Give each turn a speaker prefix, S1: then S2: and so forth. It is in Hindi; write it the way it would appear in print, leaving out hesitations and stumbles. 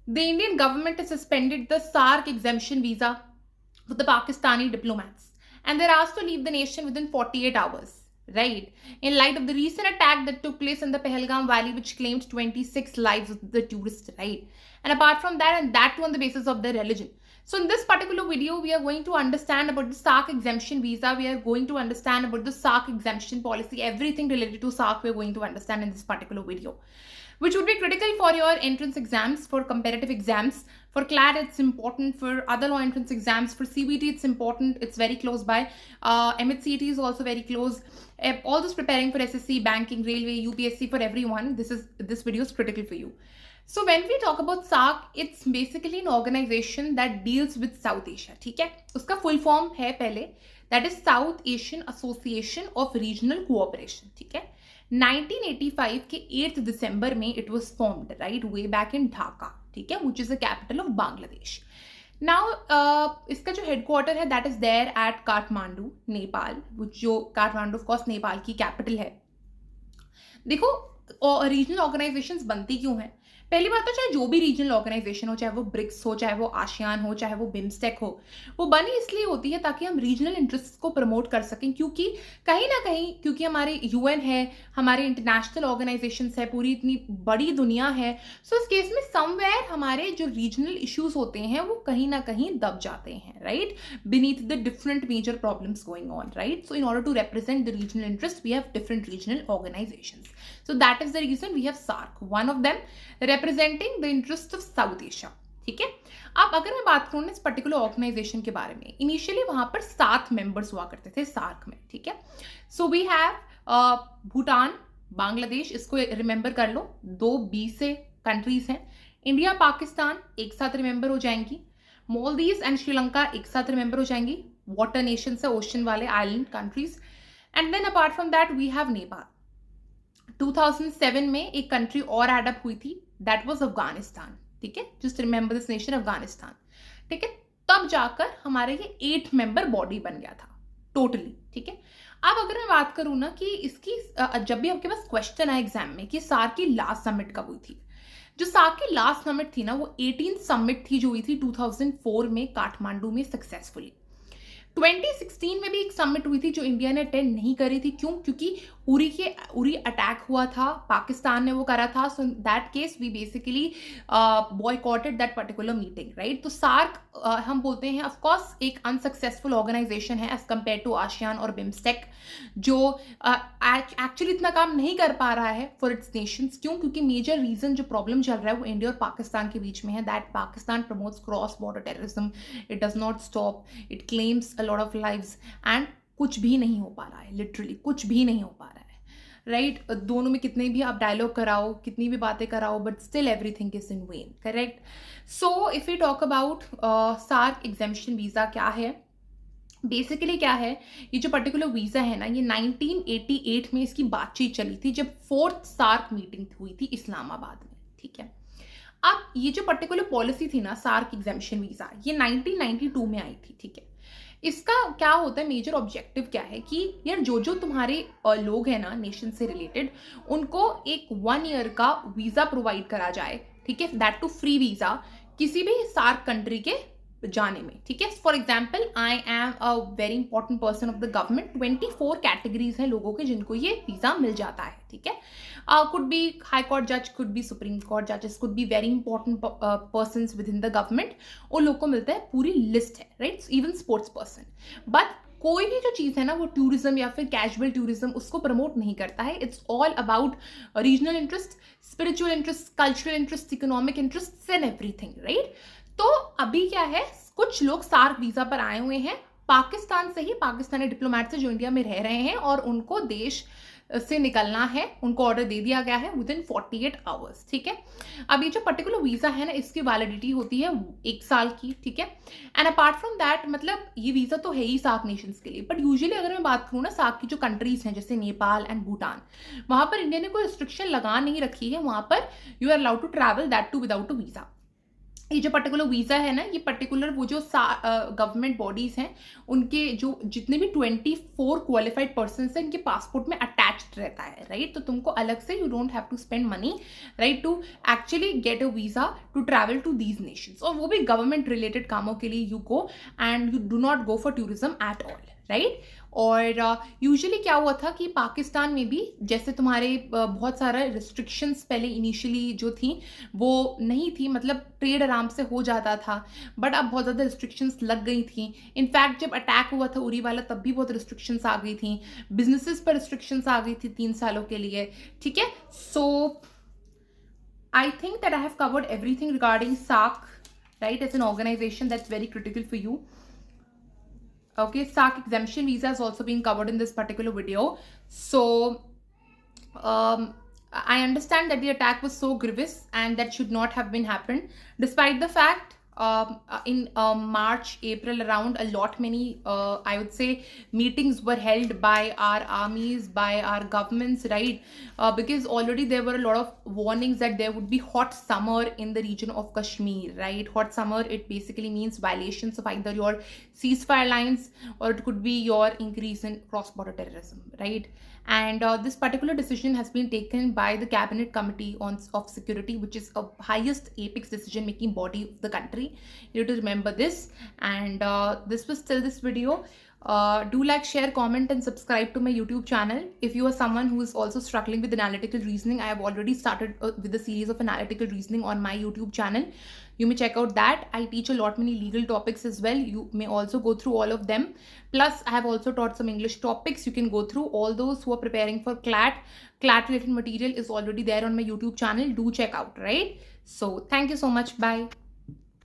S1: The Indian government has suspended the SARC exemption visa for the Pakistani diplomats, and they're asked to leave the nation within 48 hours. Right, in light of the recent attack that took place in the Pahalgam Valley, which claimed 26 lives of the tourists, right? And apart from that, and that too on the basis of their religion. So, in this particular video, we are going to understand about the SARC exemption visa. We are going to understand about the SARC exemption policy. Everything related to SARC, we are going to understand in this particular video, which would be critical for your entrance exams, for competitive exams. For CLAT, it's important. For other law entrance exams, for CBT, it's important. It's very close by. MHCT is also very close. All those preparing for SSC, banking, railway, UPSC, for everyone, this video is critical for you. So when we talk about SARC, it's basically an organization that deals with South Asia. ठीक है, उसका full form है पहले, that is South Asian Association of Regional Cooperation. ठीक है, 1985 के 8th दिसंबर में it was formed, right, way back in Dhaka. ठीक है, which is the capital of Bangladesh. Now, इसका जो हेडक्वार्टर है that is there at Kathmandu, Nepal, जो काठमांडू ऑफ कोर्स नेपाल की कैपिटल है. देखो, रीजनल ऑर्गेनाइजेशंस बनती क्यों हैं? पहली बात तो चाहे जो भी रीजनल ऑर्गेनाइजेशन हो, चाहे वो ब्रिक्स हो, चाहे वो आसियान हो, चाहे वो बिम्स्टेक हो, वो बनी इसलिए होती है ताकि हम रीजनल इंटरेस्ट को प्रमोट कर सकें. क्योंकि कहीं ना कहीं, क्योंकि हमारे यूएन है, हमारे इंटरनेशनल ऑर्गेनाइजेशंस है, पूरी इतनी बड़ी दुनिया है. सो इस केस में समवेयर हमारे जो रीजनल इश्यूज होते हैं वो कहीं ना कहीं दब जाते हैं, right, beneath the different major problems going on, right. So in order to represent the regional interest we have different regional organisations. So that is the reason we have SARC, one of them representing the interest of South Asia. ठीक है, अब अगर मैं बात करूँ ना इस पर्टिकुलर ऑर्गेनाइजेशन के बारे में, इनिशियली वहां पर 7 मेंबर्स हुआ करते थे सार्क में. ठीक है, so we have Bhutan, Bangladesh, इसको रिमेंबर कर लो, 2 बी से कंट्रीज हैं. इंडिया, पाकिस्तान एक साथ रिमेंबर हो जाएंगी. मालदीव्स एंड श्रीलंका एक साथ रिमेंबर हो जाएंगी. वाटर नेशन से, ओशन वाले island countries. And then apart from that we have Nepal. 2007 में एक कंट्री और एडअप हुई थी, दैट वाज अफगानिस्तान. ठीक है, just remember this nation, Afghanistan. ठीक है, तब जाकर हमारे ये 8 मेंबर बॉडी बन गया था टोटली. ठीक है, अब अगर मैं बात करूं ना कि इसकी जब भी आपके पास क्वेश्चन आए एग्जाम में कि सार्क की लास्ट समिट कब हुई थी, जो सार्क की लास्ट समिट थी ना वो 18 समिट थी जो हुई थी 2004 में काठमांडू में सक्सेसफुली. 2016 में भी एक समिट हुई थी जो इंडिया ने अटेंड नहीं करी थी. क्यों? क्योंकि उरी अटैक हुआ था, पाकिस्तान ने वो करा था. So in that case we basically boycotted that particular meeting, right. तो सार्क हम बोलते हैं ऑफ कोर्स एक अनसक्सेसफुल ऑर्गेनाइजेशन है एज कंपेयर टू आसियान और बिम्स्टेक, जो एक्चुअली इतना काम नहीं कर पा रहा है फॉर इट्स नेशंस. क्यों? क्योंकि मेजर रीजन जो प्रॉब्लम चल रहा है वो इंडिया और पाकिस्तान के बीच में है, that Pakistan promotes cross border terrorism, it does not stop, it claims a lot of lives, and कुछ भी नहीं हो पा रहा है, लिटरली कुछ भी नहीं हो पा रहा है, राइट. दोनों में कितने भी आप डायलॉग कराओ, कितनी भी बातें कराओ, but still everything is in vain, correct. So if you talk about SAARC exemption visa क्या है, बेसिकली क्या है, ये जो पर्टिकुलर वीजा है ना, ये 1988 में इसकी बातचीत चली थी जब 4th सार्क मीटिंग हुई थी इस्लामाबाद में. ठीक है, अब ये जो पर्टिकुलर पॉलिसी थी ना सार्क एग्जेम्पशन वीजा, ये 1992 में आई थी. ठीक है, इसका क्या होता है, मेजर ऑब्जेक्टिव क्या है कि यार जो तुम्हारे लोग हैं ना नेशन से रिलेटेड, उनको एक 1 ईयर का वीजा प्रोवाइड करा जाए. ठीक है, दैट टू फ्री वीजा किसी भी सार्क कंट्री के जाने में. ठीक है, for example I am a very important person of the government, 24 categories हैं लोगों के जिनको ये वीजा मिल जाता है. ठीक है, कुड बी हाई कोर्ट जज, कुड बी सुप्रीम कोर्ट जजेस, could be very important persons with in the government, उन लोगों को मिलता है. पूरी लिस्ट है, right, even sports person. But कोई भी जो चीज़ है ना वो टूरिज्म या फिर कैजुअल टूरिज्म उसको प्रमोट नहीं करता है. It's all about regional interest, spiritual interest, cultural interest, economic interest and everything, right. तो अभी क्या है, कुछ लोग सार्क वीजा पर आए हुए हैं पाकिस्तान से ही, पाकिस्तानी डिप्लोमेट से जो इंडिया में रह रहे हैं, और उनको देश से निकलना है, उनको ऑर्डर दे दिया गया है विद इन 48 आवर्स. ठीक है, अब ये जो पर्टिकुलर वीजा है ना इसकी वैलिडिटी होती है 1 साल की. ठीक है, एंड अपार्ट फ्रॉम दैट मतलब ये वीजा तो है ही सार्क नेशंस के लिए, बट यूजुअली अगर मैं बात करूँ ना सार्क की जो कंट्रीज हैं जैसे नेपाल एंड भूटान, वहां पर इंडिया ने कोई रिस्ट्रिक्शन लगा नहीं रखी है. वहां पर you are allowed to travel, that too without a visa. ये जो पर्टिकुलर वीज़ा है ना, ये पर्टिकुलर वो जो गवर्नमेंट बॉडीज़ हैं, उनके जो जितने भी 24 क्वालिफाइड पर्सन्स हैं, इनके पासपोर्ट में अटैच्ड रहता है, राइट? तो तुमको अलग से you don't have to spend money, right, to actually get a visa to travel to these nations, और वो भी गवर्नमेंट रिलेटेड कामों के लिए you go, and you do not go for tourism at all, right? और यूजुअली क्या हुआ था कि पाकिस्तान में भी जैसे तुम्हारे बहुत सारा रिस्ट्रिक्शंस पहले इनिशियली जो थी वो नहीं थी, मतलब ट्रेड आराम से हो जाता था, बट अब बहुत ज़्यादा रिस्ट्रिक्शंस लग गई थी। इनफैक्ट जब अटैक हुआ था उरी वाला, तब भी बहुत रिस्ट्रिक्शंस आ गई थी, बिजनेसेस पर रिस्ट्रिक्शंस आ गई थी 3 सालों के लिए, ठीक है? So I think that I have covered everything regarding SAARC, right, as an organization that's very critical for you. Okay, SAARC exemption visa has also been covered in this particular video. So I understand that the attack was so grievous and that should not have been happened, despite the fact in March, April around, a lot many I would say meetings were held by our armies, by our governments, right? Because already there were a lot of warnings that there would be hot summer in the region of Kashmir, right? Hot summer, it basically means violations of either your ceasefire lines, or it could be your increase in cross-border terrorism, right? And this particular decision has been taken by the Cabinet Committee of Security, which is a highest apex decision making body of the country. You need to remember this. And this was still this video. Do like, share, comment, and subscribe to my YouTube channel. If you are someone who is also struggling with analytical reasoning, I have already started with a series of analytical reasoning on my YouTube channel. You may check out that. I teach a lot many legal topics as well. You may also go through all of them. Plus, I have also taught some English topics. You can go through. All those who are preparing for CLAT related material is already there on my YouTube channel. Do check out, right? So, thank you so much. Bye.